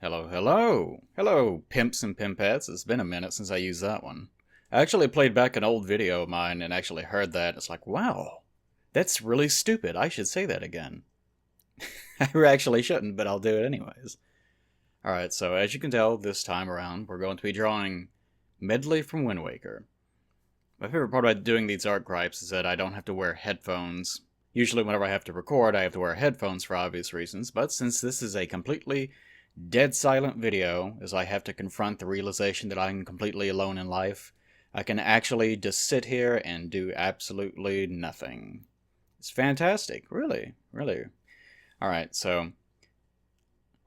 Hello, hello! Hello, pimps and pimpettes. It's been a minute since I used that one. I actually played back an old video of mine and actually heard that. It's like, wow, that's really stupid. I should say that again. I actually shouldn't, but I'll do it anyways. Alright, so as you can tell, this time around, we're going to be drawing Medli from Wind Waker. My favorite part about doing these art gripes is that I don't have to wear headphones. Usually whenever I have to record, I have to wear headphones for obvious reasons, but since this is a completely dead silent video, as I have to confront the realization that I'm completely alone in life, I can actually just sit here and do absolutely nothing. It's fantastic, really, really. Alright, so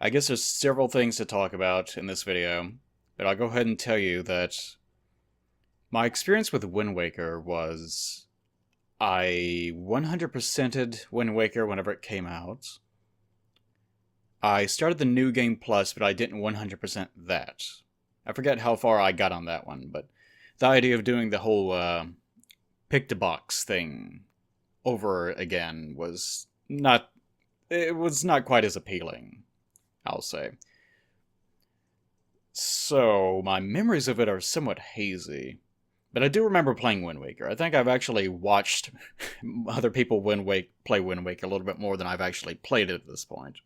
I guess there's several things to talk about in this video, but I'll go ahead and tell you that my experience with Wind Waker was I 100%ed Wind Waker whenever it came out. I started the New Game Plus, but I didn't 100% that. I forget how far I got on that one, but the idea of doing the whole pick-to-box thing over again was not quite as appealing, I'll say. So, my memories of it are somewhat hazy, but I do remember playing Wind Waker. I think I've actually watched other people play Wind Waker a little bit more than I've actually played it at this point.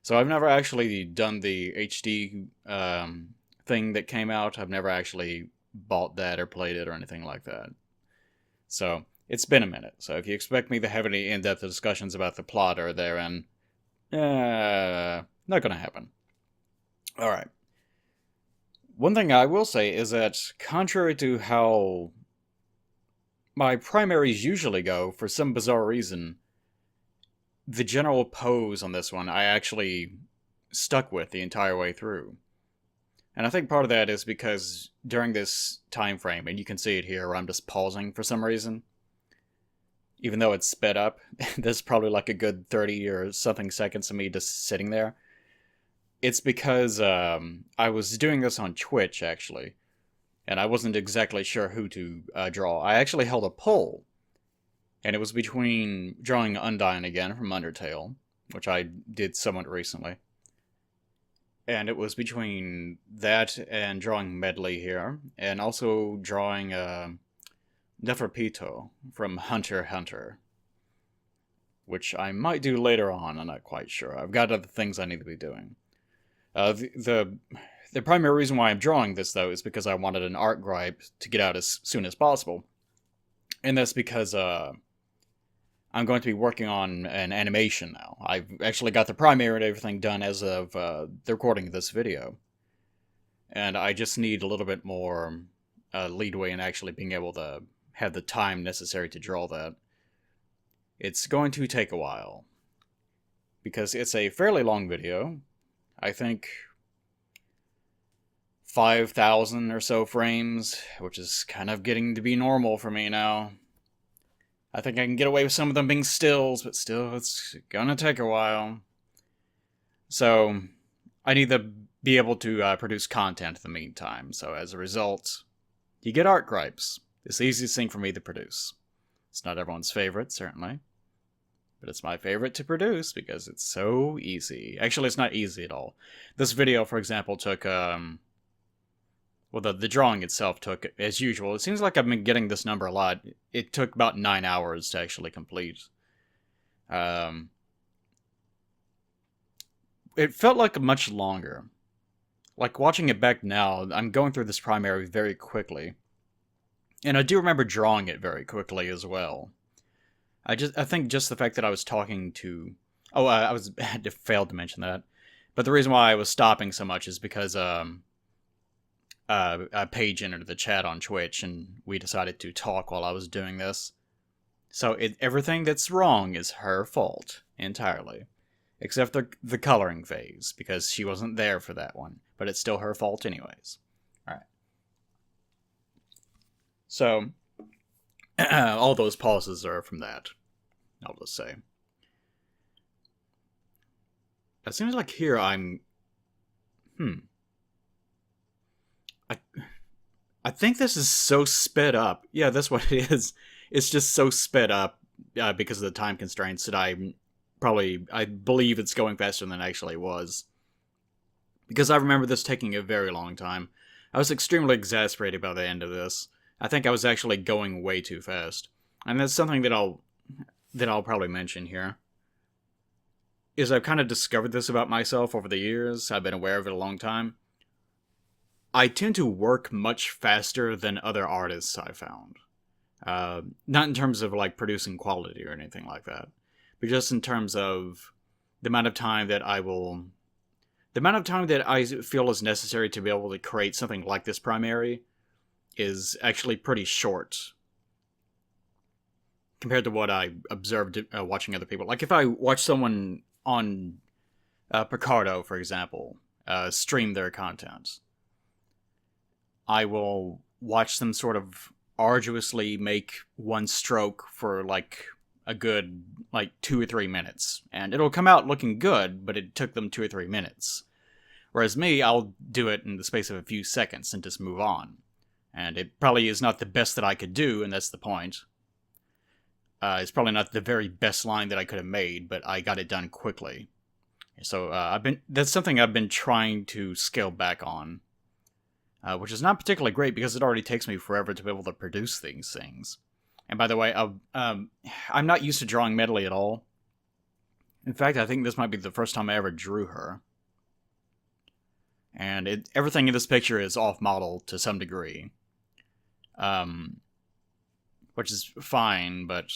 So I've never actually done the HD thing that came out. I've never actually bought that or played it or anything like that. So it's been a minute. So if you expect me to have any in-depth discussions about the plot or therein, not going to happen. Alright. One thing I will say is that, contrary to how my primaries usually go, for some bizarre reason, the general pose on this one I actually stuck with the entire way through. And I think part of that is because during this time frame, and you can see it here where I'm just pausing for some reason, even though it's sped up, there's probably like a good 30 or something seconds of me just sitting there. It's because I was doing this on Twitch, actually, and I wasn't exactly sure who to draw. I actually held a poll, and it was between drawing Undyne again from Undertale, which I did somewhat recently, and it was between that and drawing Medli here, and also drawing Neferpito from Hunter x Hunter, which I might do later on, I'm not quite sure. I've got other things I need to be doing. The primary reason why I'm drawing this, though, is because I wanted an art gripe to get out as soon as possible. And that's because I'm going to be working on an animation now. I've actually got the primary and everything done as of the recording of this video. And I just need a little bit more leadway in actually being able to have the time necessary to draw that. It's going to take a while, because it's a fairly long video. I think 5,000 or so frames, which is kind of getting to be normal for me now. I think I can get away with some of them being stills, but still, it's gonna take a while. So, I need to be able to produce content in the meantime, so as a result, you get art gripes. It's the easiest thing for me to produce. It's not everyone's favorite, certainly, but it's my favorite to produce because it's so easy. Actually, it's not easy at all. This video, for example, took, well, the drawing itself took, as usual, it seems like I've been getting this number a lot. It took about 9 hours to actually complete. It felt like much longer. Like, watching it back now, I'm going through this primary very quickly. And I do remember drawing it very quickly as well. I think just the fact that I was talking to... Oh, I failed to mention that. But the reason why I was stopping so much is because a Paige entered the chat on Twitch, and we decided to talk while I was doing this. So everything that's wrong is her fault, entirely. Except the coloring phase, because she wasn't there for that one. But it's still her fault anyways. Alright. So, all those pauses are from that, I'll just say. It seems like here I'm... I think this is so sped up. Yeah, that's what it is. It's just so sped up because of the time constraints that I believe it's going faster than it actually was. because I remember this taking a very long time. I was extremely exasperated by the end of this. I think I was actually going way too fast. And that's something that I'll probably mention here. Is I've kind of discovered this about myself over the years. I've been aware of it a long time. I tend to work much faster than other artists I found. Not in terms of like producing quality or anything like that, but just in terms of the amount of time that I feel is necessary to be able to create something like this primary is actually pretty short compared to what I observed watching other people. Like if I watch someone on Picardo, for example, stream their content, I will watch them sort of arduously make one stroke for like a good like 2 or 3 minutes, and it'll come out looking good, but it took them 2 or 3 minutes. Whereas me, I'll do it in the space of a few seconds and just move on. And it probably is not the best that I could do, and that's the point. It's probably not the very best line that I could have made, but I got it done quickly. So that's something I've been trying to scale back on, which is not particularly great because it already takes me forever to be able to produce these things. And by the way, I'm not used to drawing Medli at all. In fact, I think this might be the first time I ever drew her. And everything in this picture is off-model to some degree. Which is fine, but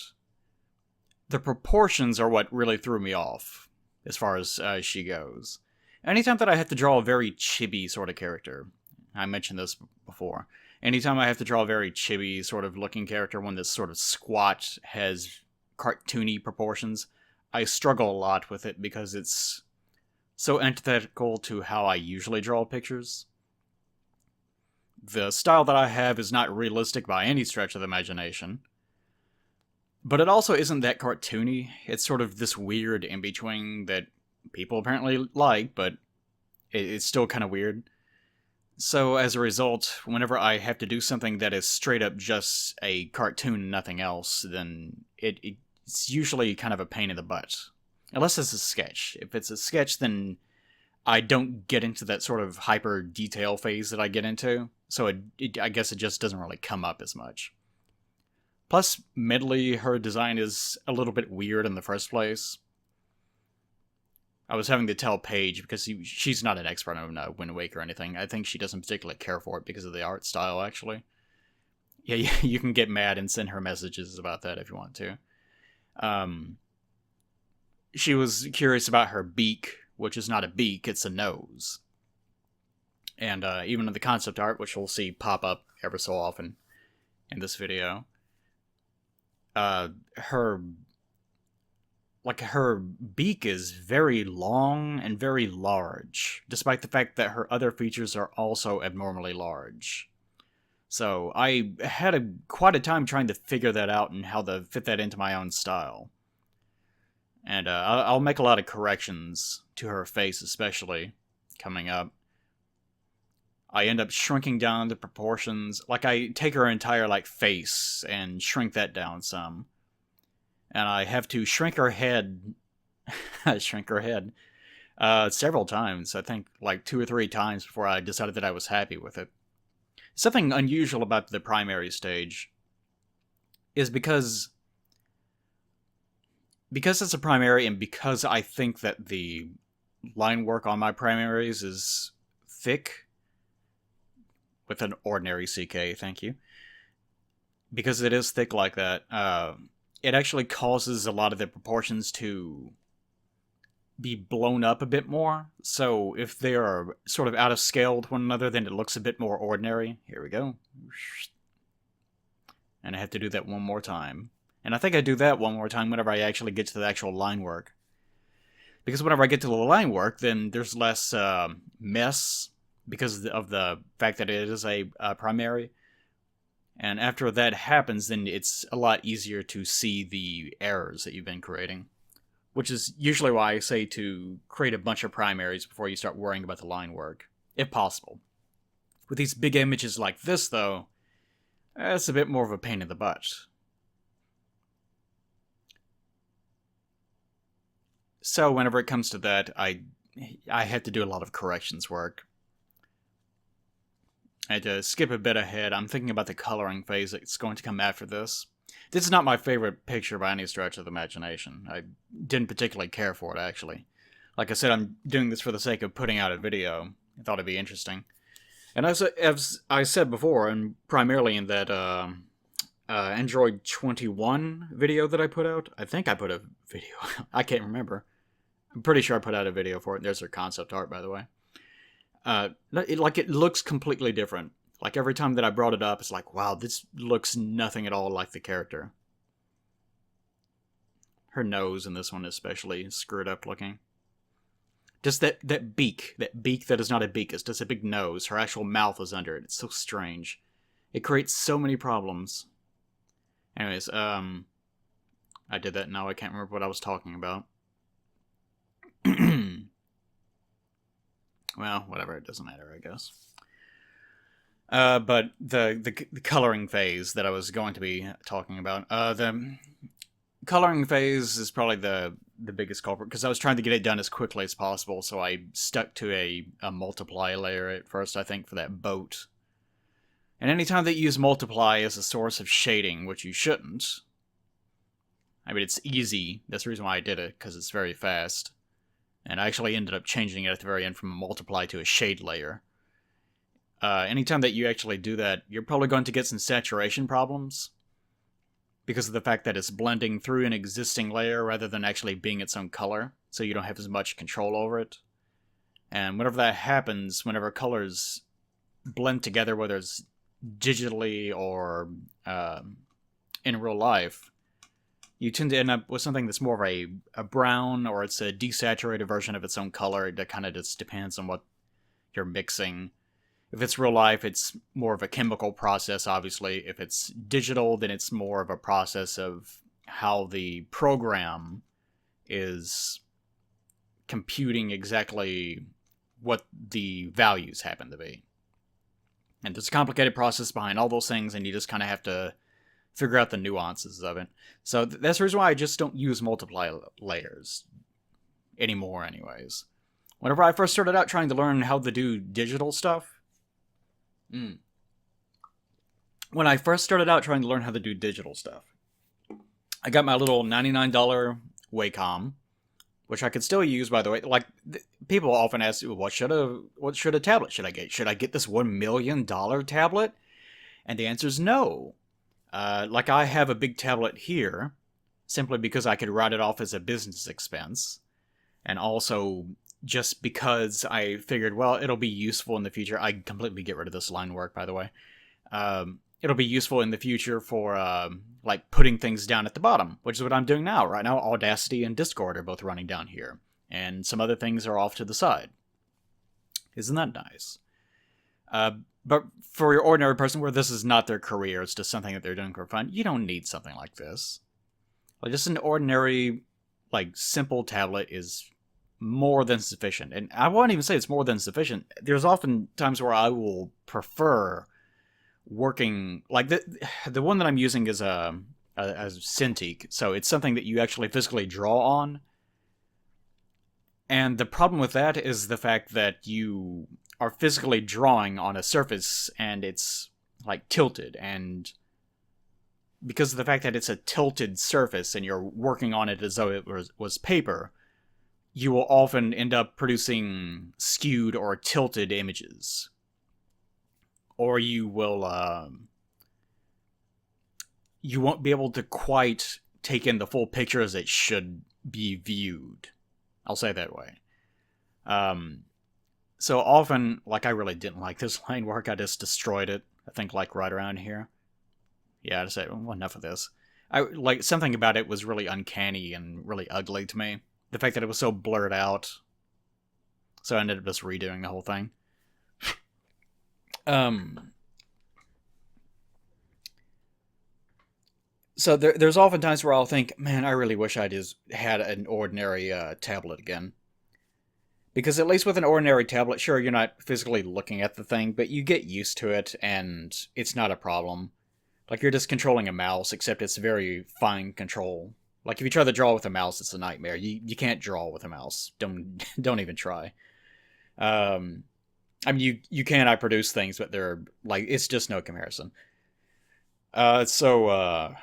the proportions are what really threw me off, as far as she goes. Anytime that I have to draw a very chibi sort of character, I mentioned this before, anytime I have to draw a very chibi sort of looking character, one that's sort of squat, has cartoony proportions, I struggle a lot with it because it's so antithetical to how I usually draw pictures. The style that I have is not realistic by any stretch of the imagination, but it also isn't that cartoony. It's sort of this weird in-between that people apparently like, but it's still kind of weird. So as a result, whenever I have to do something that is straight up just a cartoon and nothing else, then it's usually kind of a pain in the butt. Unless it's a sketch. If it's a sketch, then I don't get into that sort of hyper detail phase that I get into, so I guess it just doesn't really come up as much. Plus, Medli, her design is a little bit weird in the first place. I was having to tell Paige, because she's not an expert on Wind Waker or anything. I think she doesn't particularly care for it because of the art style, actually. Yeah, you can get mad and send her messages about that if you want to. She was curious about her beak, which is not a beak, it's a nose. And even in the concept art, which we'll see pop up ever so often in this video, her beak is very long and very large, despite the fact that her other features are also abnormally large. So I had quite a time trying to figure that out and how to fit that into my own style. And I'll make a lot of corrections to her face, especially, coming up. I end up shrinking down the proportions. Like, I take her entire, face and shrink that down some. And I have to shrink her head. Several times. I think, 2 or 3 times before I decided that I was happy with it. Something unusual about the primary stage is because it's a primary, and because I think that the line work on my primaries is thick, with an ordinary CK, thank you, because it is thick like that, it actually causes a lot of the proportions to be blown up a bit more, so if they are sort of out of scale with one another, then it looks a bit more ordinary. Here we go. And I have to do that one more time. And I think I do that one more time whenever I actually get to the actual line work. Because whenever I get to the line work, then there's less mess because of the fact that it is a primary. And after that happens, then it's a lot easier to see the errors that you've been creating. Which is usually why I say to create a bunch of primaries before you start worrying about the line work, if possible. With these big images like this, though, it's a bit more of a pain in the butt. So whenever it comes to that, I I had to do a lot of corrections work. I had to skip a bit ahead. I'm thinking about the coloring phase that's going to come after this. This is not my favorite picture by any stretch of the imagination. I didn't particularly care for it, actually. Like I said, I'm doing this for the sake of putting out a video. I thought it'd be interesting. And as I said before, and primarily in that Android 21 video that I put out, I think I put a video. I can't remember. I'm pretty sure I put out a video for it. There's their concept art, by the way. It looks completely different. Like every time that I brought it up, it's like, wow, this looks nothing at all like the character. Her nose in this one especially screwed up looking. Just that beak that is not a beak, it's just a big nose. Her actual mouth is under it. It's so strange. It creates so many problems. Anyways, I did that. Now I can't remember what I was talking about. Well, whatever. It doesn't matter, I guess. But the coloring phase that I was going to be talking about. The coloring phase is probably the biggest culprit, because I was trying to get it done as quickly as possible, so I stuck to a multiply layer at first, I think, for that boat. And anytime that you use multiply as a source of shading, which you shouldn't, I mean, it's easy. That's the reason why I did it, because it's very fast. And I actually ended up changing it at the very end from a multiply to a shade layer. Anytime that you actually do that, you're probably going to get some saturation problems, because of the fact that it's blending through an existing layer rather than actually being its own color, so you don't have as much control over it. And whenever that happens, whenever colors blend together, whether it's digitally or in real life, you tend to end up with something that's more of a brown, or it's a desaturated version of its own color. That kind of just depends on what you're mixing. If it's real life, it's more of a chemical process, obviously. If it's digital, then it's more of a process of how the program is computing exactly what the values happen to be. And there's a complicated process behind all those things, and you just kind of have to figure out the nuances of it. So that's the reason why I just don't use multiply layers anymore anyways. Whenever I first started out trying to learn how to do digital stuff, when I first started out trying to learn how to do digital stuff, I got my little $99 Wacom, which I could still use, by the way. Like, people often ask, what should a tablet should I get? Should I get this $1 million tablet? And the answer is no. Like, I have a big tablet here, simply because I could write it off as a business expense, and also just because I figured, well, it'll be useful in the future. I completely get rid of this line work, by the way. It'll be useful in the future for, like, putting things down at the bottom, which is what I'm doing now. Right now, Audacity and Discord are both running down here, and some other things are off to the side. Isn't that nice? But for your ordinary person where this is not their career, it's just something that they're doing for fun, you don't need something like this. Like, just an ordinary, like, simple tablet is more than sufficient. And I won't even say it's more than sufficient. There's often times where I will prefer working, like, the one that I'm using is a Cintiq, so it's something that you actually physically draw on. And the problem with that is the fact that you are physically drawing on a surface, and it's, like, tilted, and because of the fact that it's a tilted surface and you're working on it as though it was paper, you will often end up producing skewed or tilted images. Or you will, you won't be able to quite take in the full picture as it should be viewed. I'll say it that way. So often, like, I really didn't like this line work. I just destroyed it. I think, like, right around here. Yeah, I just said, well, enough of this. Like, something about it was really uncanny and really ugly to me. The fact that it was so blurred out. So I ended up just redoing the whole thing. So there's often times where I'll think, man, I really wish I just had an ordinary tablet again. Because at least with an ordinary tablet, sure, you're not physically looking at the thing, but you get used to it, and it's not a problem. Like, you're just controlling a mouse, except it's very fine control. Like if you try to draw with a mouse, it's a nightmare. You can't draw with a mouse. Don't even try. Um, I mean, you can I produce things, but they're like it's just no comparison. So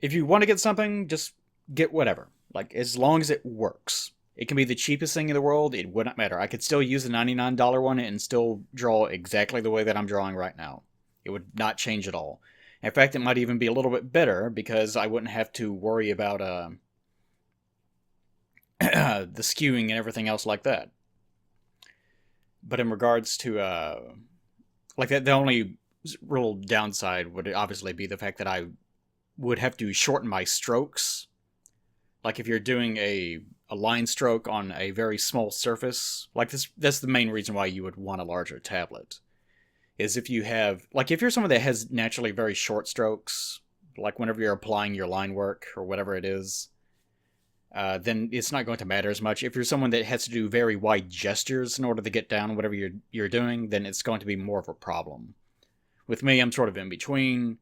if you want to get something, just get whatever. Like as long as it works. It can be the cheapest thing in the world. It wouldn't matter. I could still use the $99 one and still draw exactly the way that I'm drawing right now. It would not change at all. In fact, it might even be a little bit better because I wouldn't have to worry about the skewing and everything else like that. But in regards to like that, the only real downside would obviously be the fact that I would have to shorten my strokes. Like if you're doing a line stroke on a very small surface, like this, that's the main reason why you would want a larger tablet. Is if you have, like if you're someone that has naturally very short strokes, like whenever you're applying your line work or whatever it is, then it's not going to matter as much. If you're someone that has to do very wide gestures in order to get down whatever you're doing, then it's going to be more of a problem. With me, I'm sort of in between.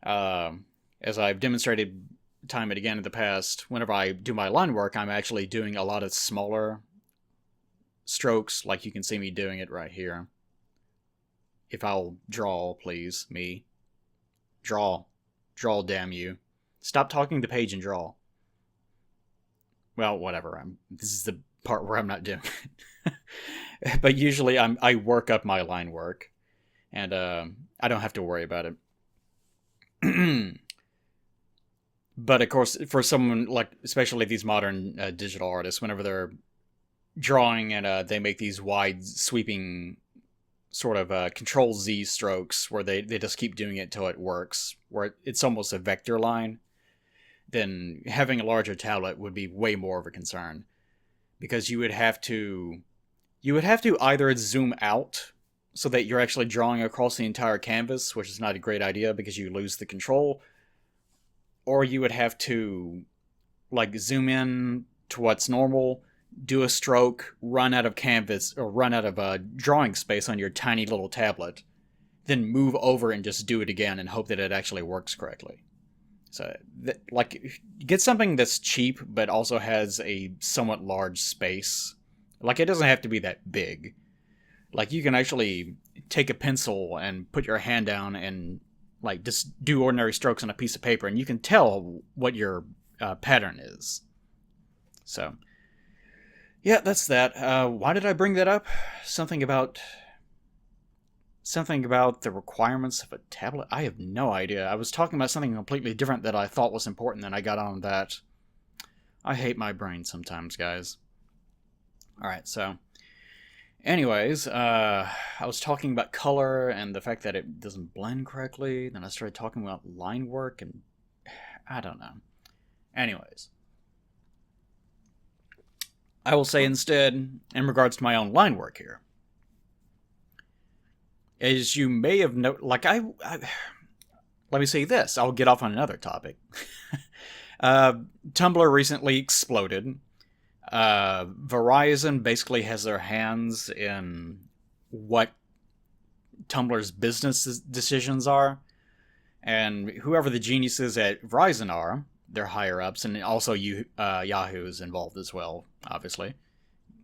As I've demonstrated time and again in the past, whenever I do my line work, I'm actually doing a lot of smaller strokes, like you can see me doing it right here. If I'll draw, please, me. Draw. Draw, damn you. Stop talking to Paige and draw. Well, whatever. This is the part where I'm not doing it. But usually I work up my line work, and I don't have to worry about it. But of course, for someone like, especially these modern digital artists, whenever they're drawing and they make these wide, sweeping sort of Control Z strokes where they just keep doing it until it works, where it's almost a vector line, then having a larger tablet would be way more of a concern. Because you would have to either zoom out so that you're actually drawing across the entire canvas, which is not a great idea because you lose the control, or you would have to like zoom in to what's normal, do a stroke, run out of canvas or run out of drawing space on your tiny little tablet, then move over and just do it again and hope that it actually works correctly. So, like, get something that's cheap but also has a somewhat large space. Like, it doesn't have to be that big. Like, you can actually take a pencil and put your hand down and, like, just do ordinary strokes on a piece of paper, and you can tell what your pattern is. So, yeah, that's that. Why did I bring that up? Something about the requirements of a tablet? I have no idea. I was talking about something completely different that I thought was important, and I got on that. I hate my brain sometimes, guys. Alright, so anyways, I was talking about color and the fact that it doesn't blend correctly. Then I started talking about line work, and I don't know. Anyways, I will say instead, in regards to my own line work here, as you may have noted, like let me say this. I'll get off on another topic. Tumblr recently exploded. Verizon basically has their hands in what Tumblr's business decisions are, and whoever the geniuses at Verizon are, their higher ups, and also Yahoo is involved as well, obviously,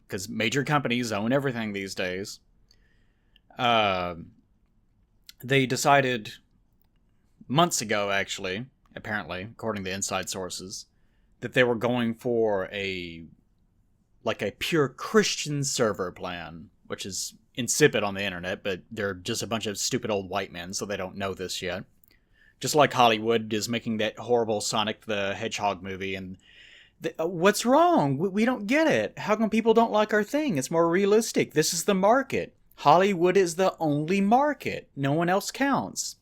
because major companies own everything these days. They decided months ago, actually, apparently, according to inside sources, that they were going for a pure Christian server plan, which is insipid on the internet, but they're just a bunch of stupid old white men, so they don't know this yet. Just like Hollywood is making that horrible Sonic the Hedgehog movie, and what's wrong? We don't get it. How come people don't like our thing? It's more realistic. This is the market. Hollywood is the only market. No one else counts.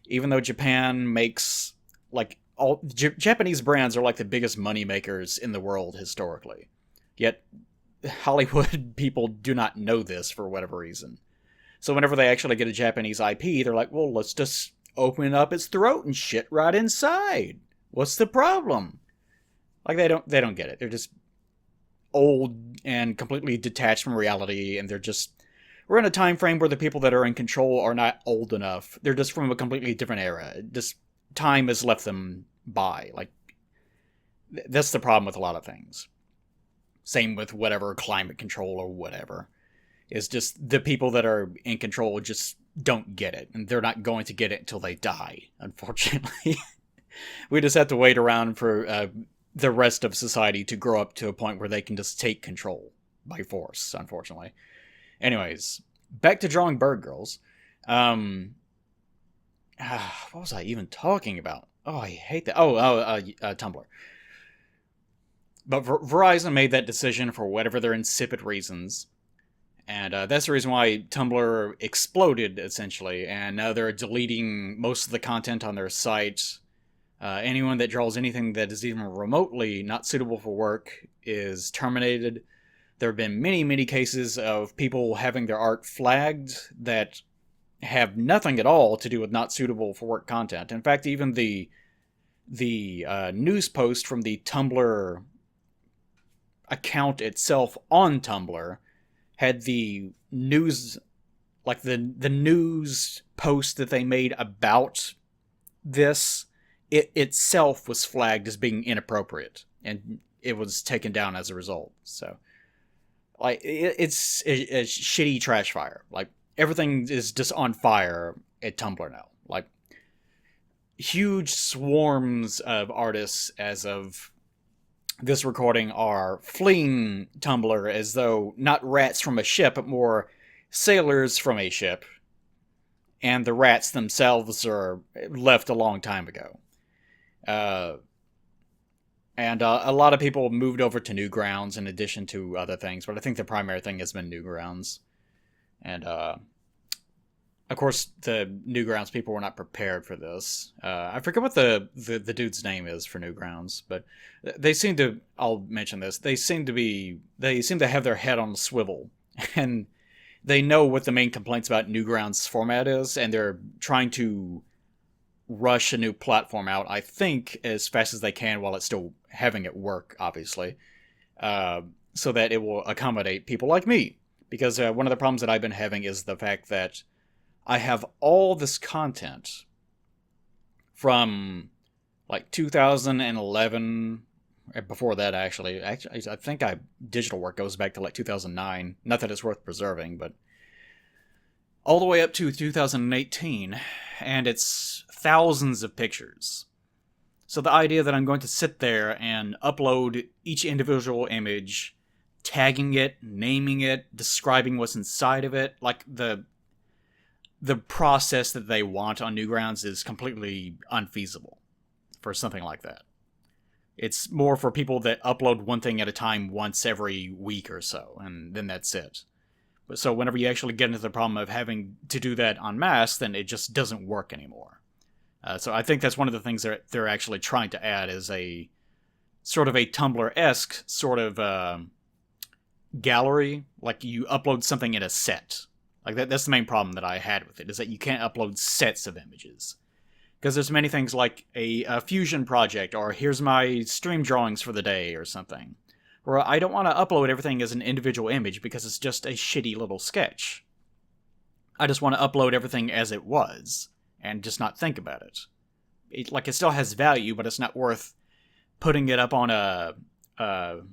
Even though Japan makes, like, all Japanese brands are like the biggest money makers in the world historically. Yet Hollywood people do not know this for whatever reason. So whenever they actually get a Japanese IP, they're like, well, let's just open up its throat and shit right inside. What's the problem? Like, they don't get it. They're just old and completely detached from reality, and we're in a time frame where the people that are in control are not old enough. They're just from a completely different era. Just time has left them by. Like, That's the problem with a lot of things. Same with whatever climate control or whatever. Is just the people that are in control just don't get it, and they're not going to get it until they die, unfortunately. We just have to wait around for the rest of society to grow up to a point where they can just take control by force, unfortunately. Anyways, back to drawing bird girls. Um, what was I even talking about? Oh, I hate that. Tumblr. But Verizon made that decision for whatever their insipid reasons. And that's the reason why Tumblr exploded, essentially. And now they're deleting most of the content on their site. Anyone that draws anything that is even remotely not suitable for work is terminated. There have been many, many cases of people having their art flagged that have nothing at all to do with not suitable for work content. In fact, even the news post from the Tumblr account itself on Tumblr had the news, like the news post that they made about this, it itself was flagged as being inappropriate, and it was taken down as a result. So, like, it's a shitty trash fire. Like, everything is just on fire at Tumblr now. Like, huge swarms of artists as of this recording are fleeing Tumblr as though not rats from a ship, but more sailors from a ship, and the rats themselves are left a long time ago. And a lot of people moved over to Newgrounds in addition to other things, but I think the primary thing has been Newgrounds. And of course, the Newgrounds people were not prepared for this. I forget what the dude's name is for Newgrounds, but they seem to. I'll mention this. They seem to have their head on a swivel, and they know what the main complaints about Newgrounds format is, and they're trying to rush a new platform out, I think, as fast as they can while it's still having it work, obviously, so that it will accommodate people like me. Because one of the problems that I've been having is the fact that I have all this content from like 2011, before that actually. I think digital work goes back to like 2009. Not that it's worth preserving, but all the way up to 2018, and it's thousands of pictures. So the idea that I'm going to sit there and upload each individual image, tagging it, naming it, describing what's inside of it, like the process that they want on Newgrounds is completely unfeasible for something like that. It's more for people that upload one thing at a time once every week or so, and then that's it. But so whenever you actually get into the problem of having to do that en masse, then it just doesn't work anymore. So I think that's one of the things that they're actually trying to add is a sort of a Tumblr-esque sort of gallery. Like you upload something in a set. Like that's the main problem that I had with it, is that you can't upload sets of images. Because there's many things like a fusion project, or here's my stream drawings for the day, or something. Where I don't want to upload everything as an individual image because it's just a shitty little sketch. I just want to upload everything as it was, and just not think about it. It still has value, but it's not worth putting it up on an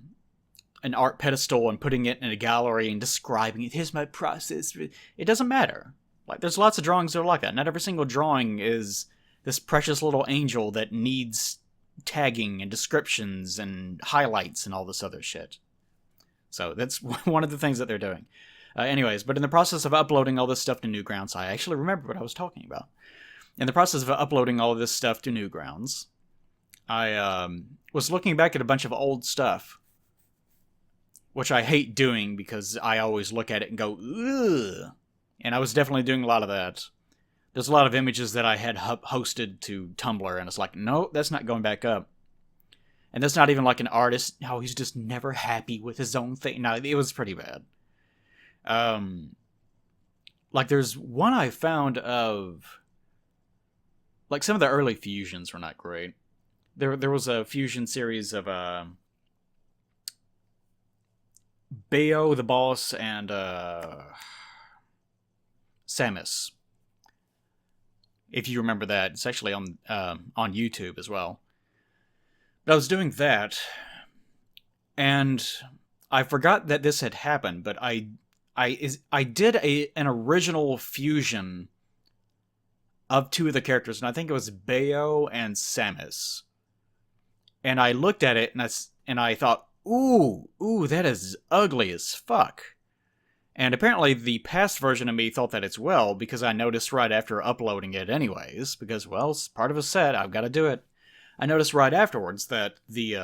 art pedestal and putting it in a gallery and describing it. Here's my process. It doesn't matter. Like, there's lots of drawings that are like that. Not every single drawing is this precious little angel that needs tagging and descriptions and highlights and all this other shit. So that's one of the things that they're doing. Anyways, but in the process of uploading all this stuff to Newgrounds, I actually remember what I was talking about. In the process of uploading all of this stuff to Newgrounds, I was looking back at a bunch of old stuff, which I hate doing because I always look at it and go, ugh. And I was definitely doing a lot of that. There's a lot of images that I had hosted to Tumblr, and it's like, no, that's not going back up. And that's not even like an artist. No, he's just never happy with his own thing. No, it was pretty bad. Like, there's one I found of... Like, some of the early fusions were not great. There was a fusion series of Bayo the Boss and Samus. If you remember that, it's actually on YouTube as well. But I was doing that, and I forgot that this had happened, but I did an original fusion of two of the characters, and I think it was Bayo and Samus. And I looked at it, and I thought, ooh, that is ugly as fuck. And apparently the past version of me thought that as well, because I noticed right after uploading it anyways, because, well, it's part of a set, I've got to do it. I noticed right afterwards that the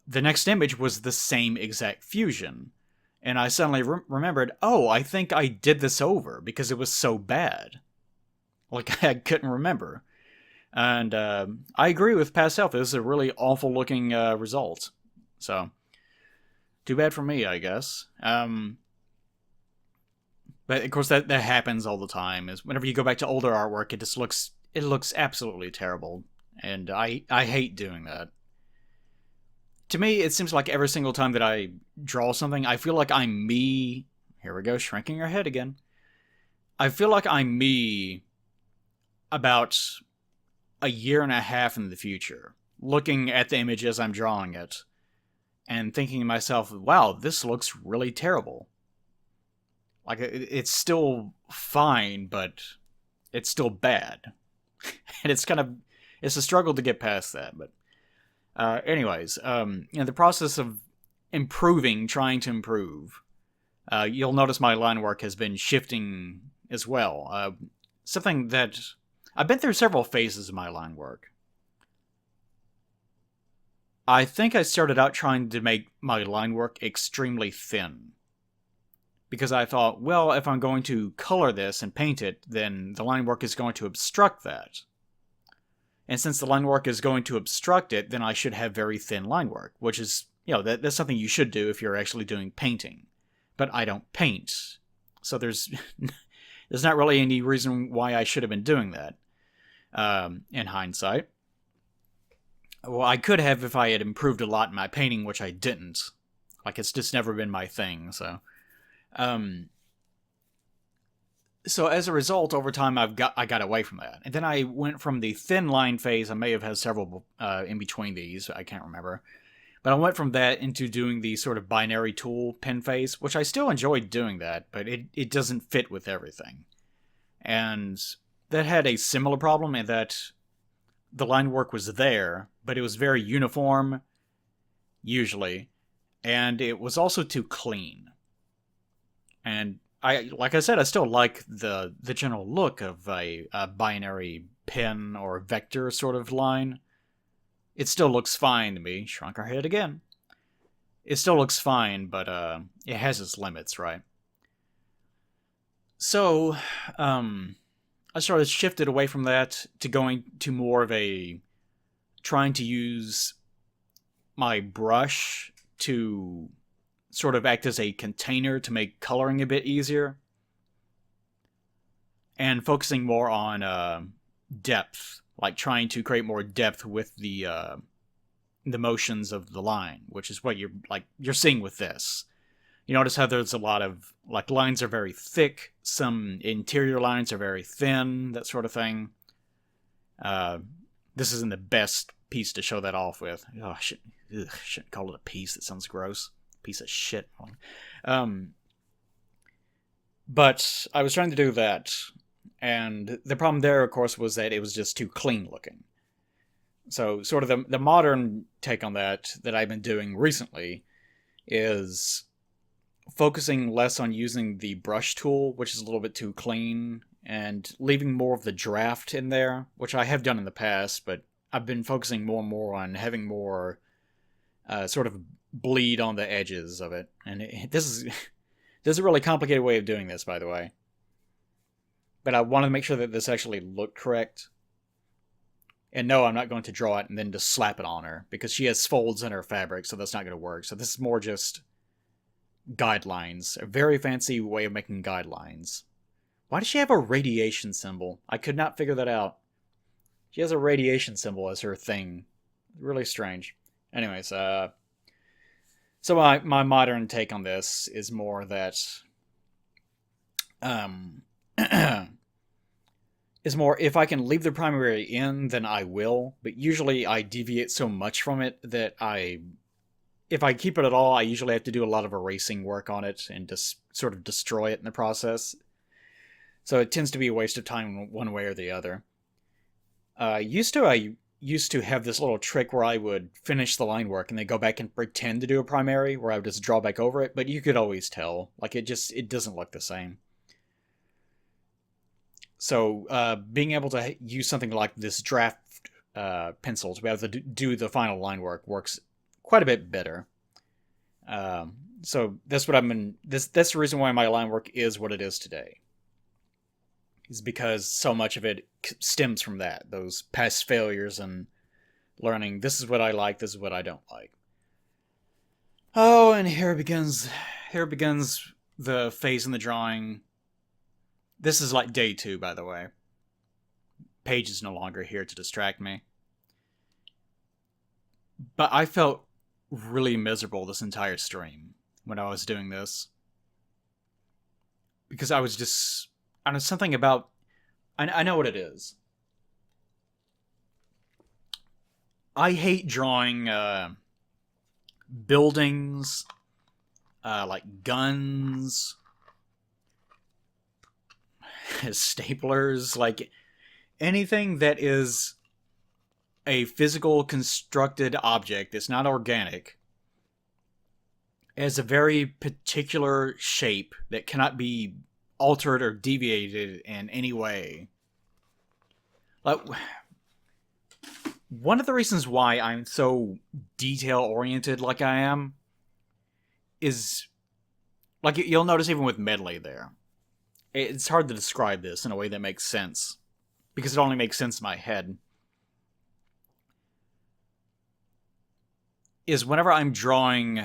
next image was the same exact fusion. And I suddenly remembered, oh, I think I did this over, because it was so bad. Like, I couldn't remember. And I agree with Past Self, this is a really awful looking result. So, too bad for me, I guess. But of course that happens all the time. Is whenever you go back to older artwork, it looks absolutely terrible, and I hate doing that. To me, it seems like every single time that I draw something, I feel like I'm me. Here we go, shrinking our head again. I feel like I'm me about a year and a half in the future, looking at the image as I'm drawing it, and thinking to myself, wow, this looks really terrible. Like, it's still fine, but it's still bad. And it's a struggle to get past that. But anyways, in the process of trying to improve, you'll notice my line work has been shifting as well. Something that I've been through several phases of my line work. I think I started out trying to make my line work extremely thin. Because I thought, well, if I'm going to color this and paint it, then the line work is going to obstruct that. And since the line work is going to obstruct it, then I should have very thin line work, which is, that's something you should do if you're actually doing painting. But I don't paint. So there's not really any reason why I should have been doing that, in hindsight. Well, I could have if I had improved a lot in my painting, which I didn't. Like, it's just never been my thing, so... So as a result, over time, I got away from that. And then I went from the thin line phase, I may have had several in between these, I can't remember. But I went from that into doing the sort of binary tool pen phase, which I still enjoyed doing that, but it doesn't fit with everything. And that had a similar problem in that the line work was there, but it was very uniform, usually, and it was also too clean. And like I said, I still like the general look of a binary pen or vector sort of line. It still looks fine to me. Shrunk our head again. It still looks fine, but it has its limits, right? So, I sort of shifted away from that to going to more of trying to use my brush to sort of act as a container to make coloring a bit easier. And focusing more on depth, like trying to create more depth with the motions of the line, which is what you're seeing with this. You notice how there's a lot of, like, lines are very thick, some interior lines are very thin, that sort of thing. This isn't the best piece to show that off with. Oh, I shouldn't call it a piece, that sounds gross. Piece of shit. But I was trying to do that, and the problem there, of course, was that it was just too clean looking. So sort of the modern take on that I've been doing recently is focusing less on using the brush tool, which is a little bit too clean, and leaving more of the draft in there, which I have done in the past, but I've been focusing more and more on having more sort of bleed on the edges of it. And this is a really complicated way of doing this, by the way. But I wanted to make sure that this actually looked correct. And no, I'm not going to draw it and then just slap it on her, because she has folds in her fabric, so that's not going to work. So this is more just guidelines. A very fancy way of making guidelines. Why does she have a radiation symbol? I could not figure that out. She has a radiation symbol as her thing. Really strange. Anyways, so my modern take on this is more that is more, if I can leave the primary in, then I will, but usually I deviate so much from it that if I keep it at all, I usually have to do a lot of erasing work on it and just sort of destroy it in the process. So it tends to be a waste of time one way or the other. I used to have this little trick where I would finish the line work and then go back and pretend to do a primary, where I would just draw back over it, but you could always tell. Like, it doesn't look the same. So being able to use something like this draft pencil to be able to do the final line work works quite a bit better. So that's what I've been. That's the reason why my line work is what it is today. Is because so much of it stems from that, those past failures and learning. This is what I like. This is what I don't like. Oh, and here begins. Here begins the phase in the drawing. This is like day 2, by the way. Paige is no longer here to distract me. But I felt really miserable this entire stream when I was doing this. Because I was just... I know something about... I know what it is. I hate drawing buildings, like guns, staplers, like anything that is a physical constructed object that's not organic, has a very particular shape that cannot be altered or deviated in any way. Like, one of the reasons why I'm so detail-oriented like I am is, like, you'll notice even with Medli there, it's hard to describe this in a way that makes sense, because it only makes sense in my head, is whenever I'm drawing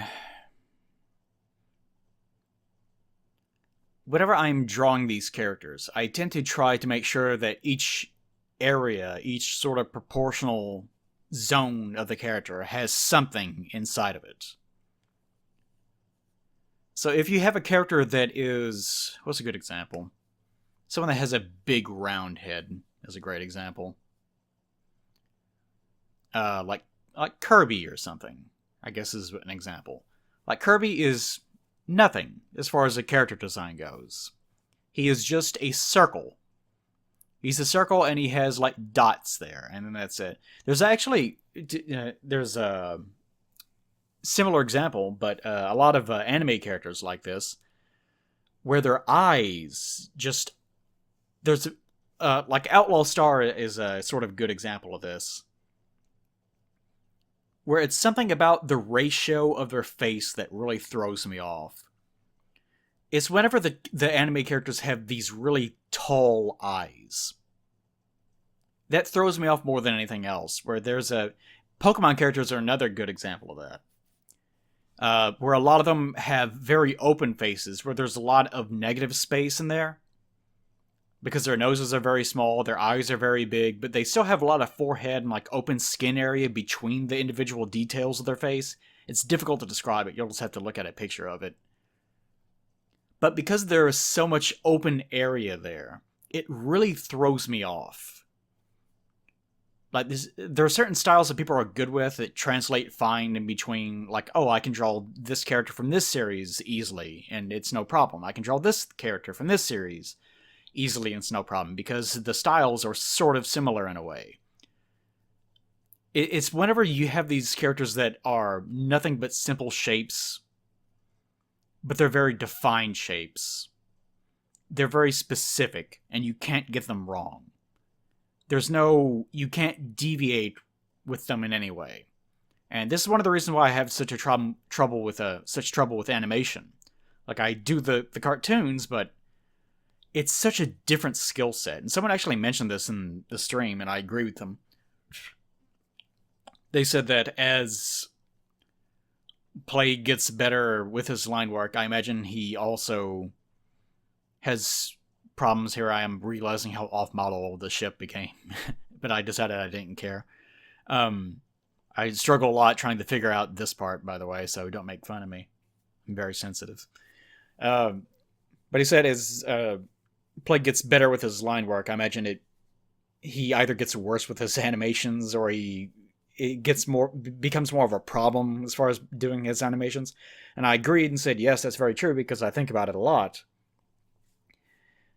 these characters, I tend to try to make sure that each area, each sort of proportional zone of the character has something inside of it. So if you have a character that is... What's a good example? Someone that has a big round head is a great example. Like Kirby or something, I guess is an example. Like, Kirby is nothing as far as the character design goes. He is just a circle. He's a circle and he has like dots there, and then that's it. There's actually there's a similar example, but a lot of anime characters like this, where their eyes just... There's like Outlaw Star is a sort of good example of this, where it's something about the ratio of their face that really throws me off. It's whenever the anime characters have these really tall eyes. That throws me off more than anything else, where there's a... Pokemon characters are another good example of that. Where a lot of them have very open faces, where there's a lot of negative space in there. Because their noses are very small, their eyes are very big, but they still have a lot of forehead and like open skin area between the individual details of their face. It's difficult to describe it, you'll just have to look at a picture of it. But because there is so much open area there, it really throws me off. Like, there are certain styles that people are good with that translate fine in between, like, oh, I can draw this character from this series easily, and it's no problem. I can draw this character from this series easily, and it's no problem, because the styles are sort of similar in a way. It's whenever you have these characters that are nothing but simple shapes, but they're very defined shapes. They're very specific, and you can't get them wrong. You can't deviate with them in any way. And this is one of the reasons why I have such a trouble with animation. Like, I do the cartoons, but it's such a different skill set. And someone actually mentioned this in the stream, and I agree with them. They said that as Play gets better with his line work, I imagine he also has problems. Here I am realizing how off-model the ship became. But I decided I didn't care. I struggle a lot trying to figure out this part, by the way, so don't make fun of me. I'm very sensitive. But he said as Play gets better with his line work, I imagine he either gets worse with his animations or it gets more becomes more of a problem as far as doing his animations. And I agreed and said, yes, that's very true, because I think about it a lot.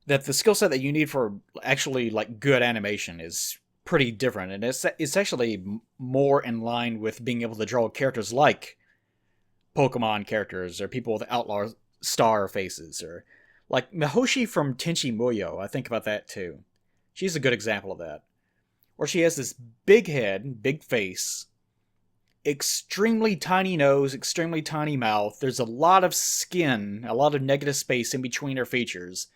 That the skill set that you need for actually like good animation is pretty different, and it's actually more in line with being able to draw characters like Pokemon characters or people with outlaw star faces, or like Mihoshi from Tenchi Muyo. I think about that too. She's a good example of that. Where she has this big head, big face, extremely tiny nose, extremely tiny mouth. There's a lot of skin, a lot of negative space in between her features.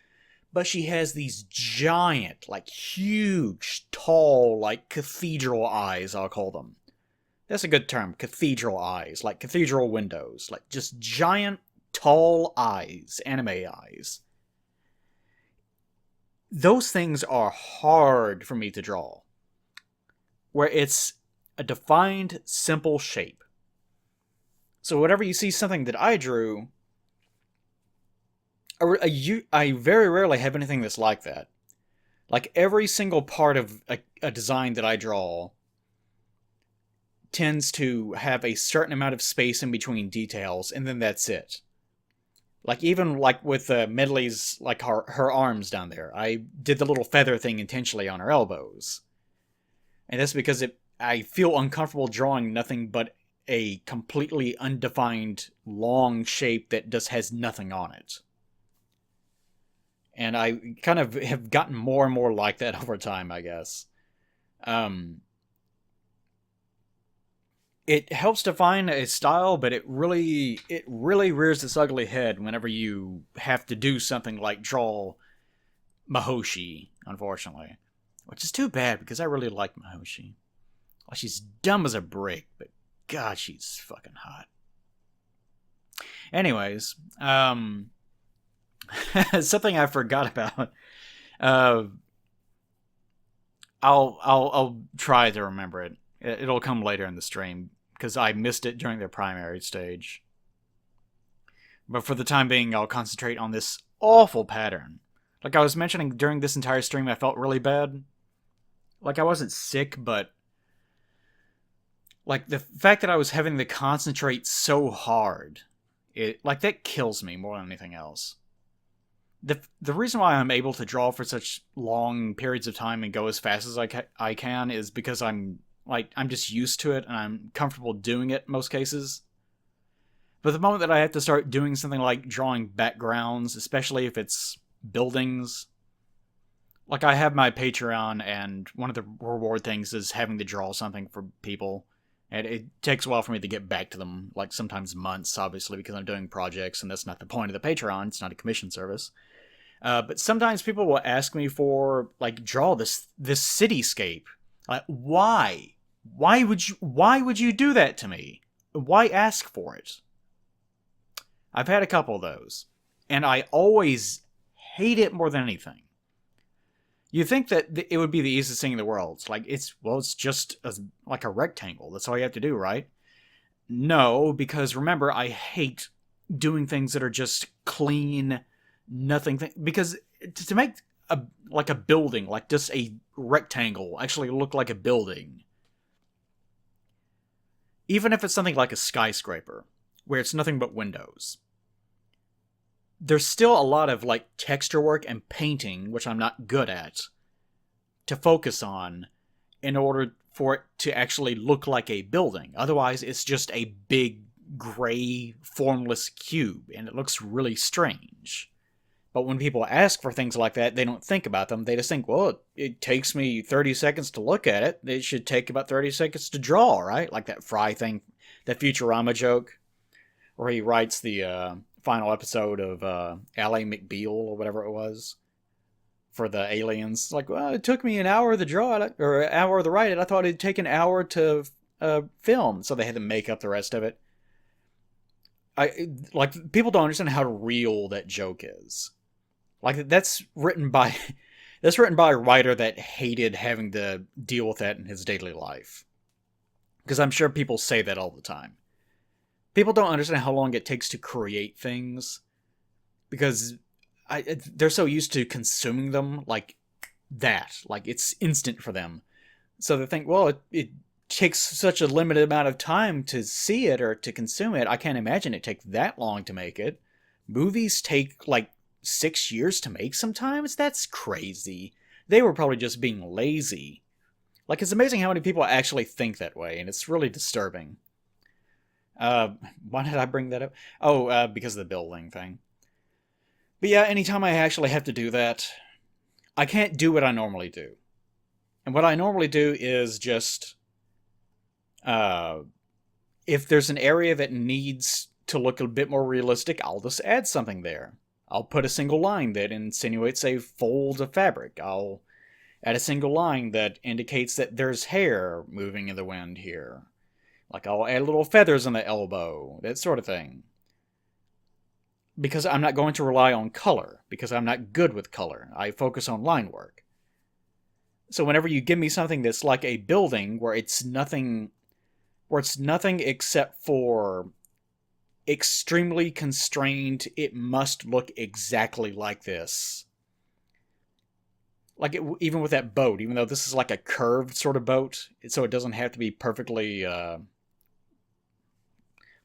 But she has these giant, like huge, tall, like cathedral eyes, I'll call them. That's a good term, cathedral eyes, like cathedral windows, like just giant, tall eyes, anime eyes. Those things are hard for me to draw, where it's a defined, simple shape. So whenever you see something that I drew, I very rarely have anything that's like that. Like every single part of a design that I draw tends to have a certain amount of space in between details, and then that's it. Like even like with Medli's, like her arms down there, I did the little feather thing intentionally on her elbows, and that's because I feel uncomfortable drawing nothing but a completely undefined long shape that just has nothing on it. And I kind of have gotten more and more like that over time, I guess. Um, it helps define a style, but it really rears its ugly head whenever you have to do something like draw Mihoshi, unfortunately. Which is too bad, because I really like Mihoshi. Well, she's dumb as a brick, but God, she's fucking hot. Anyways, something I forgot about. Uh, I'll try to remember it. It'll come later in the stream, because I missed it during the primary stage. But for the time being, I'll concentrate on this awful pattern. Like I was mentioning during this entire stream, I felt really bad. Like I wasn't sick, but like the fact that I was having to concentrate so hard, it like that kills me more than anything else. The reason why I'm able to draw for such long periods of time and go as fast as I can is because I'm just used to it, and I'm comfortable doing it in most cases. But the moment that I have to start doing something like drawing backgrounds, especially if it's buildings, like I have my Patreon, and one of the reward things is having to draw something for people. And it takes a while for me to get back to them, like sometimes months, obviously, because I'm doing projects, and that's not the point of the Patreon. It's not a commission service. But sometimes people will ask me for, like, draw this cityscape. Like, why? Why would you do that to me? Why ask for it? I've had a couple of those, and I always hate it more than anything. You think that it would be the easiest thing in the world. It's just like a rectangle. That's all you have to do, right? No, because remember, I hate doing things that are just clean, nothing. Because to make a building, like just a rectangle, actually look like a building, even if it's something like a skyscraper, where it's nothing but windows, there's still a lot of like texture work and painting, which I'm not good at, to focus on in order for it to actually look like a building. Otherwise, it's just a big, gray, formless cube, and it looks really strange. But when people ask for things like that, they don't think about them. They just think, well, it takes me 30 seconds to look at it. It should take about 30 seconds to draw, right? Like that Fry thing, that Futurama joke, where he writes the final episode of Ally McBeal, or whatever it was, for the aliens. It's like, well, it took me an hour to draw it, or an hour to write it. I thought it'd take an hour to film, so they had to make up the rest of it. People don't understand how real that joke is. Like, that's written by a writer that hated having to deal with that in his daily life. Because I'm sure people say that all the time. People don't understand how long it takes to create things, because they're so used to consuming them, like that. Like, it's instant for them. So they think, well, it takes such a limited amount of time to see it or to consume it. I can't imagine it take that long to make it. Movies take like 6 years to make sometimes? That's crazy. They were probably just being lazy. Like, it's amazing how many people actually think that way, and it's really disturbing. Uh, why did I bring that up? Oh, because of the building thing. But yeah, anytime I actually have to do that, I can't do what I normally do. And what I normally do is just, uh, if there's an area that needs to look a bit more realistic, I'll just add something there. I'll put a single line that insinuates a fold of fabric. I'll add a single line that indicates that there's hair moving in the wind here. Like, I'll add little feathers on the elbow, that sort of thing. Because I'm not going to rely on color, because I'm not good with color. I focus on line work. So whenever you give me something that's like a building where it's nothing except for extremely constrained, it must look exactly like this. Like, even with that boat, even though this is like a curved sort of boat, so it doesn't have to be perfectly,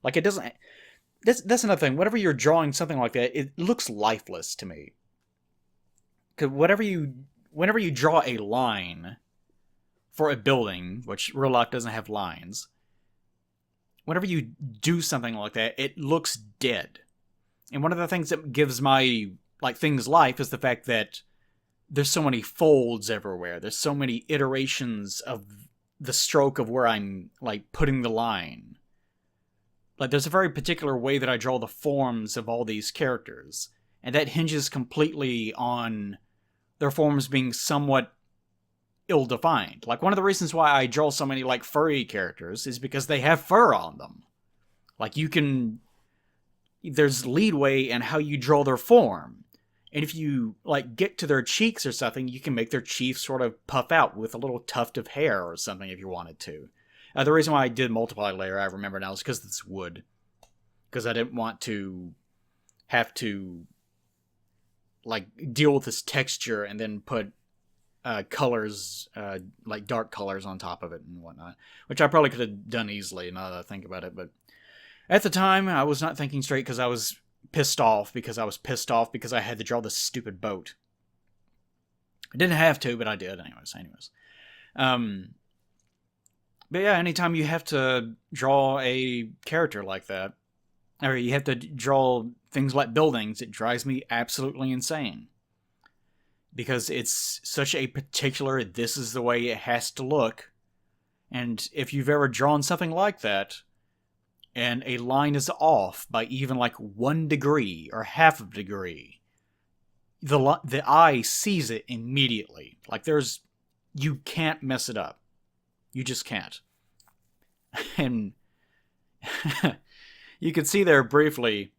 like, it doesn't... That's another thing. Whenever you're drawing something like that, it looks lifeless to me. Because whenever you draw a line for a building, which real life doesn't have lines, whenever you do something like that, it looks dead. And one of the things that gives my, like, things life is the fact that there's so many folds everywhere. There's so many iterations of the stroke of where I'm, like, putting the line. Like, there's a very particular way that I draw the forms of all these characters, and that hinges completely on their forms being somewhat ill-defined. Like, one of the reasons why I draw so many, like, furry characters is because they have fur on them. Like, there's leadway in how you draw their form. And if you, like, get to their cheeks or something, you can make their cheeks sort of puff out with a little tuft of hair or something if you wanted to. The reason why I did multiply layer, I remember now, is because it's wood. Because I didn't want to have to, like, deal with this texture and then put colors, like dark colors on top of it and whatnot. Which I probably could have done easily now that I think about it. But at the time, I was not thinking straight because I was pissed off because I had to draw this stupid boat. I didn't have to, but I did anyways. But yeah, anytime you have to draw a character like that, or you have to draw things like buildings, it drives me absolutely insane. Because it's such a particular, this is the way it has to look. And if you've ever drawn something like that, and a line is off by even like 1 degree or half of a degree, the eye sees it immediately. Like, you can't mess it up. You just can't. And you can see there briefly,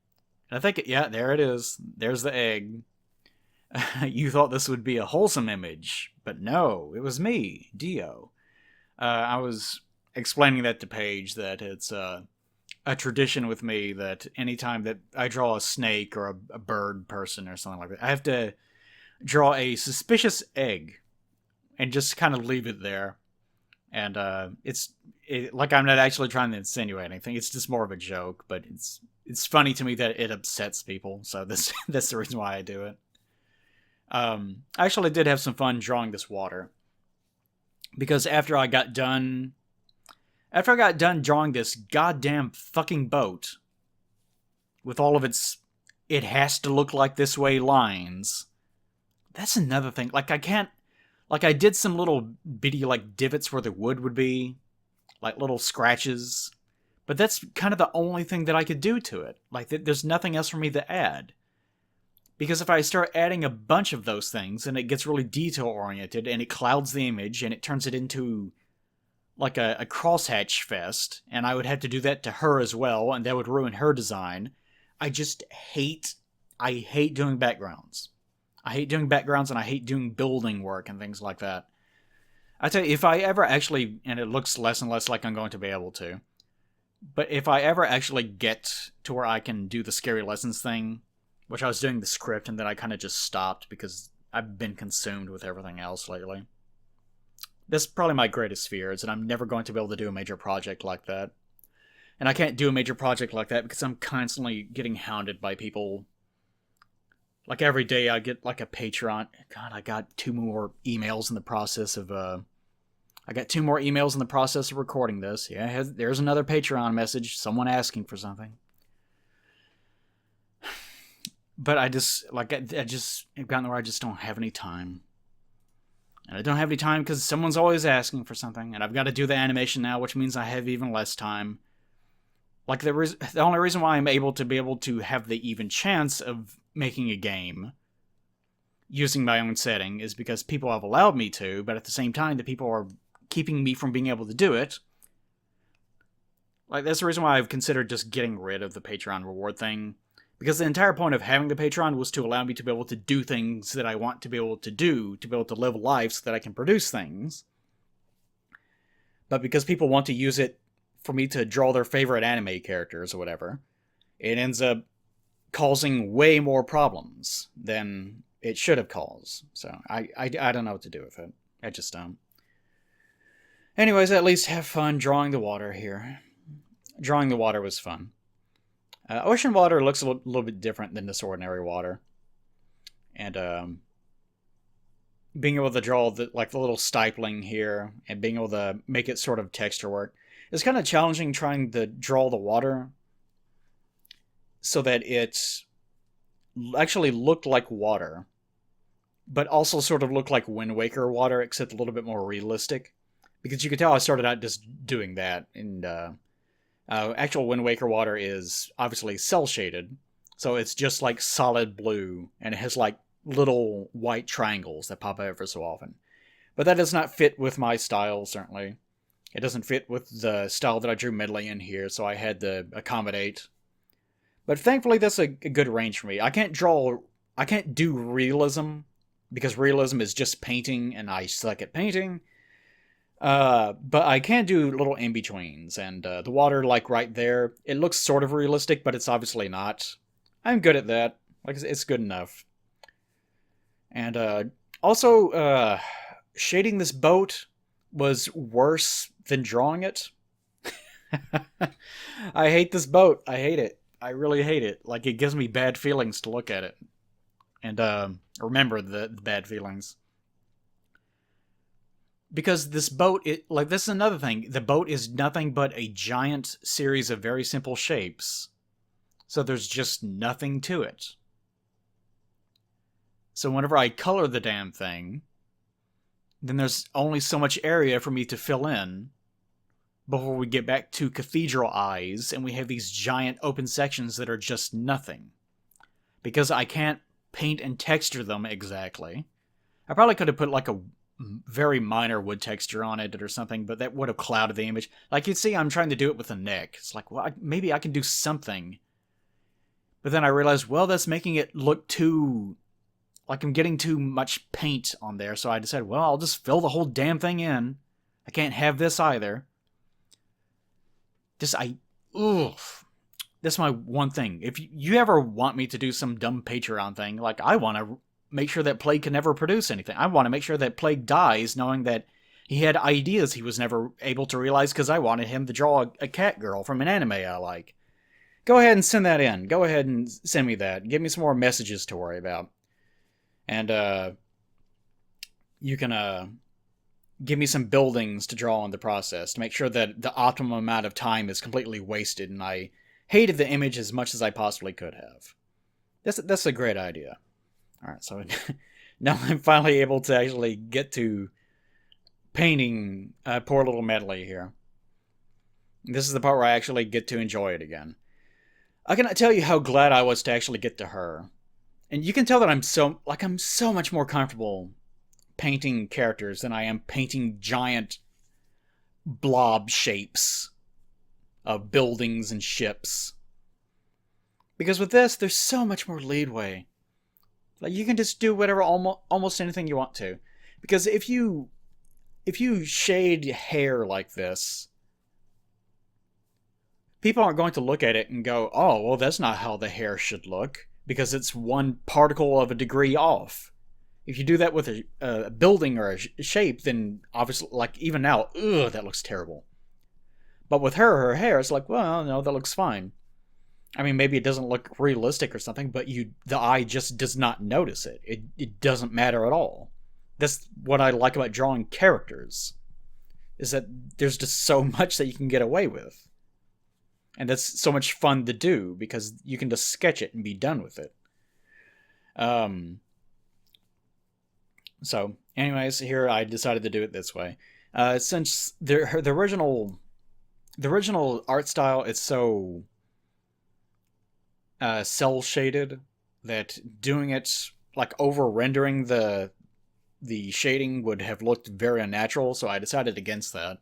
I think, yeah, there it is. There's the egg. You thought this would be a wholesome image, but no, it was me, Dio. I was explaining that to Paige, that it's a tradition with me that anytime that I draw a snake or a bird person or something like that, I have to draw a suspicious egg and just kind of leave it there. And like, I'm not actually trying to insinuate anything. It's just more of a joke, but it's funny to me that it upsets people. So that's the reason why I do it. I actually did have some fun drawing this water, because after I got done drawing this goddamn fucking boat with all of its "it has to look like this way" lines, that's another thing. Like, I did some little bitty, like, divots where the wood would be, like little scratches, but that's kind of the only thing that I could do to it. Like, there's nothing else for me to add. Because if I start adding a bunch of those things, and it gets really detail-oriented, and it clouds the image, and it turns it into, like, a crosshatch fest, and I would have to do that to her as well, and that would ruin her design. I hate doing backgrounds. I hate doing backgrounds, and I hate doing building work and things like that. I tell you, if I ever actually, and it looks less and less like I'm going to be able to, but if I ever actually get to where I can do the scary lessons thing, which I was doing the script and then I kind of just stopped because I've been consumed with everything else lately. This is probably my greatest fear, is that I'm never going to be able to do a major project like that. And I can't do a major project like that because I'm constantly getting hounded by people. Like every day I get like a Patreon. God, I got 2 more emails in the process of I got 2 more emails in the process of recording this. Yeah, there's another Patreon message, someone asking for something. But I just I've gotten where I just don't have any time. And I don't have any time because someone's always asking for something, and I've got to do the animation now, which means I have even less time. Like, the only reason why I'm able to have the even chance of making a game using my own setting is because people have allowed me to, but at the same time, the people are keeping me from being able to do it. Like, that's the reason why I've considered just getting rid of the Patreon reward thing. Because the entire point of having the Patreon was to allow me to be able to do things that I want to be able to do, to be able to live a life so that I can produce things. But because people want to use it for me to draw their favorite anime characters or whatever, it ends up causing way more problems than it should have caused. So I don't know what to do with it. I just don't. Anyways, at least have fun drawing the water here. Drawing the water was fun. Ocean water looks a little bit different than this ordinary water. And being able to draw the little stippling here and being able to make it sort of texture work. It's kind of challenging trying to draw the water so that it actually looked like water, but also sort of looked like Wind Waker water, except a little bit more realistic. Because you could tell I started out just doing that, and actual Wind Waker water is obviously cel-shaded, so it's just like solid blue, and it has like little white triangles that pop out every so often. But that does not fit with my style, certainly. It doesn't fit with the style that I drew Medli in here, so I had to accommodate. But thankfully, that's a good range for me. I can't do realism, because realism is just painting, and I suck at painting. But I can do little in-betweens, and the water, like right there, it looks sort of realistic, but it's obviously not. I'm good at that. Like, it's good enough. And also, shading this boat was worse than drawing it. I hate this boat. I hate it. I really hate it. Like, it gives me bad feelings to look at it. And remember the bad feelings. Because this boat, this is another thing. The boat is nothing but a giant series of very simple shapes. So there's just nothing to it. So whenever I color the damn thing, then there's only so much area for me to fill in before we get back to cathedral eyes and we have these giant open sections that are just nothing. Because I can't paint and texture them exactly. I probably could have put like a very minor wood texture on it or something, but that would have clouded the image. Like, you'd see I'm trying to do it with the neck. It's like, well, maybe I can do something. But then I realized, well, that's making it look too... like I'm getting too much paint on there, so I decided, well, I'll just fill the whole damn thing in. I can't have this either. That's my one thing. If you ever want me to do some dumb Patreon thing, like, I want to make sure that Plague can never produce anything. I want to make sure that Plague dies knowing that he had ideas he was never able to realize because I wanted him to draw a cat girl from an anime I like. Go ahead and send that in. Go ahead and send me that. Give me some more messages to worry about. And you can give me some buildings to draw in the process to make sure that the optimum amount of time is completely wasted, and I hated the image as much as I possibly could have. That's a great idea. Alright, so now I'm finally able to actually get to painting poor little Medli here. This is the part where I actually get to enjoy it again. I cannot tell you how glad I was to actually get to her. And you can tell that I'm so much more comfortable painting characters than I am painting giant blob shapes of buildings and ships. Because with this, there's so much more leadway. Like, you can just do whatever, almost anything you want to. Because if you shade hair like this, people aren't going to look at it and go, oh, well, that's not how the hair should look. Because it's one particle of a degree off. If you do that with a building or a shape, then obviously, like, even now, ugh, that looks terrible. But with her hair, it's like, well, no, that looks fine. I mean, maybe it doesn't look realistic or something, but the eye just does not notice it. It doesn't matter at all. That's what I like about drawing characters, is that there's just so much that you can get away with. And that's so much fun to do, because you can just sketch it and be done with it. So, anyways, here I decided to do it this way. Since the original art style is so cell shaded that doing it, like, over rendering the shading would have looked very unnatural, so I decided against that.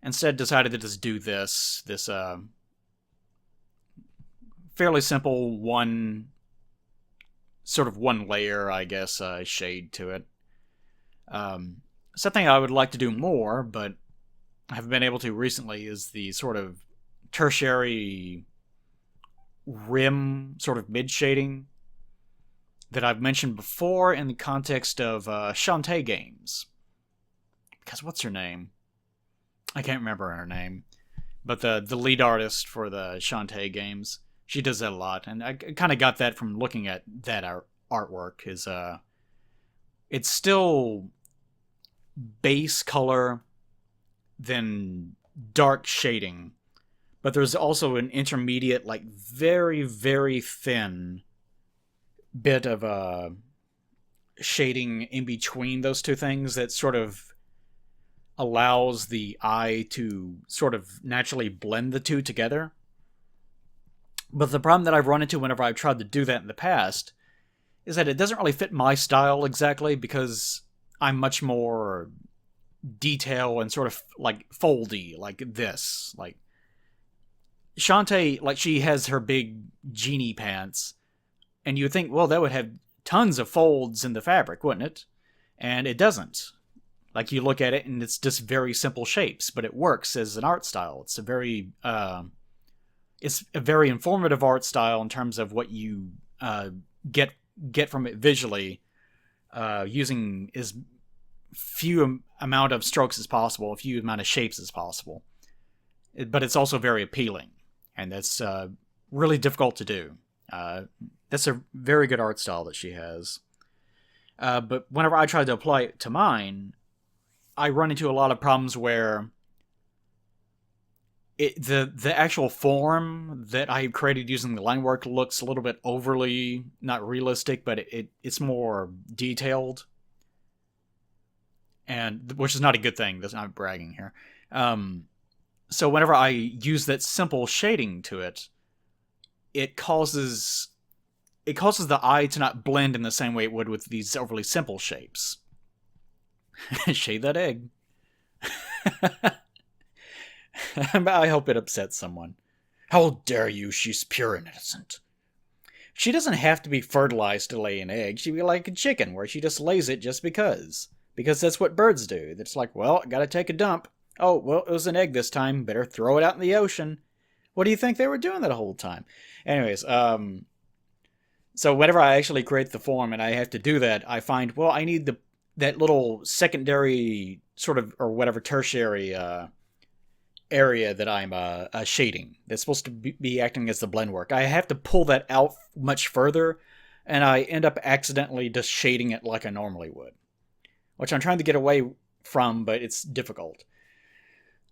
Instead, decided to just do this fairly simple one layer, I guess, shade to it. Something I would like to do more, but I haven't been able to recently, is the sort of tertiary rim, sort of mid shading that I've mentioned before in the context of Shantae games. Because what's her name? I can't remember her name. But the lead artist for the Shantae games, she does that a lot. And I kind of got that from looking at that artwork. It's still base color, then dark shading. But there's also an intermediate, like, very, very thin bit of shading in between those two things that sort of allows the eye to sort of naturally blend the two together. But the problem that I've run into whenever I've tried to do that in the past is that it doesn't really fit my style exactly, because I'm much more detail and sort of, like, foldy, like this. Like, Shantae, like, she has her big genie pants, and you would think, well, that would have tons of folds in the fabric, wouldn't it? And it doesn't. Like, you look at it and it's just very simple shapes, but it works as an art style. It's a very informative art style in terms of what you get from it visually, using as few amount of strokes as possible, a few amount of shapes as possible. But it's also very appealing, and that's really difficult to do. That's a very good art style that she has. But whenever I try to apply it to mine, I run into a lot of problems where the actual form that I created using the line work looks a little bit overly, not realistic, but it's more detailed, and which is not a good thing. That's not bragging here. So whenever I use that simple shading to it, it causes the eye to not blend in the same way it would with these overly simple shapes. Shade that egg. I hope it upsets someone. How dare you? She's pure and innocent. She doesn't have to be fertilized to lay an egg. She'd be like a chicken, where she just lays it just because. Because that's what birds do. It's like, well, I gotta take a dump. Oh, well, it was an egg this time. Better throw it out in the ocean. What do you think they were doing that whole time? Anyways, so whenever I actually create the form and I have to do that, I find, well, I need that little secondary sort of, or whatever, tertiary area that I'm shading. That's supposed to be acting as the blend work. I have to pull that out much further, and I end up accidentally just shading it like I normally would, which I'm trying to get away from, but it's difficult.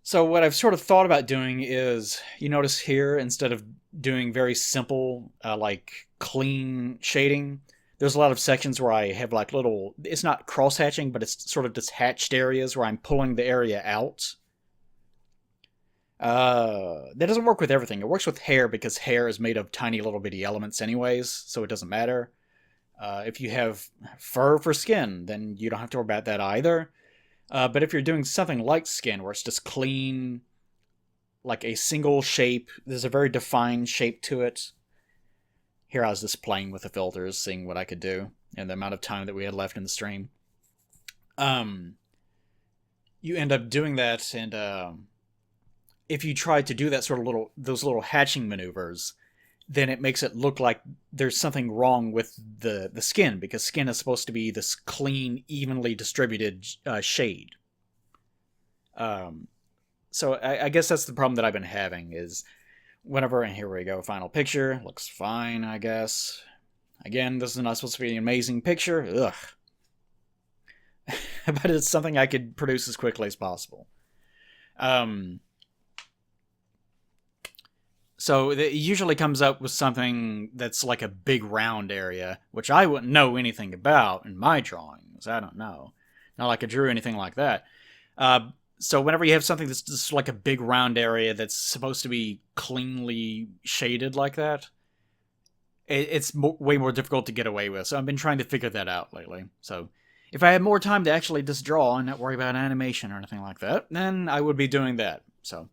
So what I've sort of thought about doing is, you notice here, instead of doing very simple, like, clean shading, there's a lot of sections where I have, like, little, it's not cross-hatching, but it's sort of just hatched areas where I'm pulling the area out. That doesn't work with everything. It works with hair, because hair is made of tiny little bitty elements anyways, so it doesn't matter. If you have fur for skin, then you don't have to worry about that either. But if you're doing something like skin, where it's just clean, like a single shape, there's a very defined shape to it. Here I was just playing with the filters, seeing what I could do, and the amount of time that we had left in the stream. You end up doing that, and if you try to do that sort of those little hatching maneuvers, then it makes it look like there's something wrong with the skin, because skin is supposed to be this clean, evenly distributed shade. So I guess that's the problem that I've been having is whenever, and here we go, final picture, looks fine, I guess. Again, this is not supposed to be an amazing picture, ugh. But it's something I could produce as quickly as possible. So it usually comes up with something that's like a big round area, which I wouldn't know anything about in my drawings. I don't know. Not like I drew anything like that. So whenever you have something that's just like a big round area that's supposed to be cleanly shaded like that, it's way more difficult to get away with. So I've been trying to figure that out lately. So if I had more time to actually just draw and not worry about animation or anything like that, then I would be doing that. So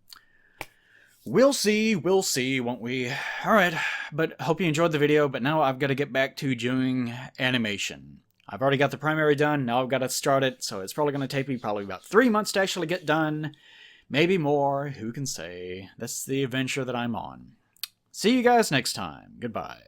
we'll see, won't we? Alright, but hope you enjoyed the video, but now I've got to get back to doing animation. I've already got the primary done, now I've got to start it, so it's probably going to take me probably about 3 months to actually get done. Maybe more, who can say. That's the adventure that I'm on. See you guys next time. Goodbye.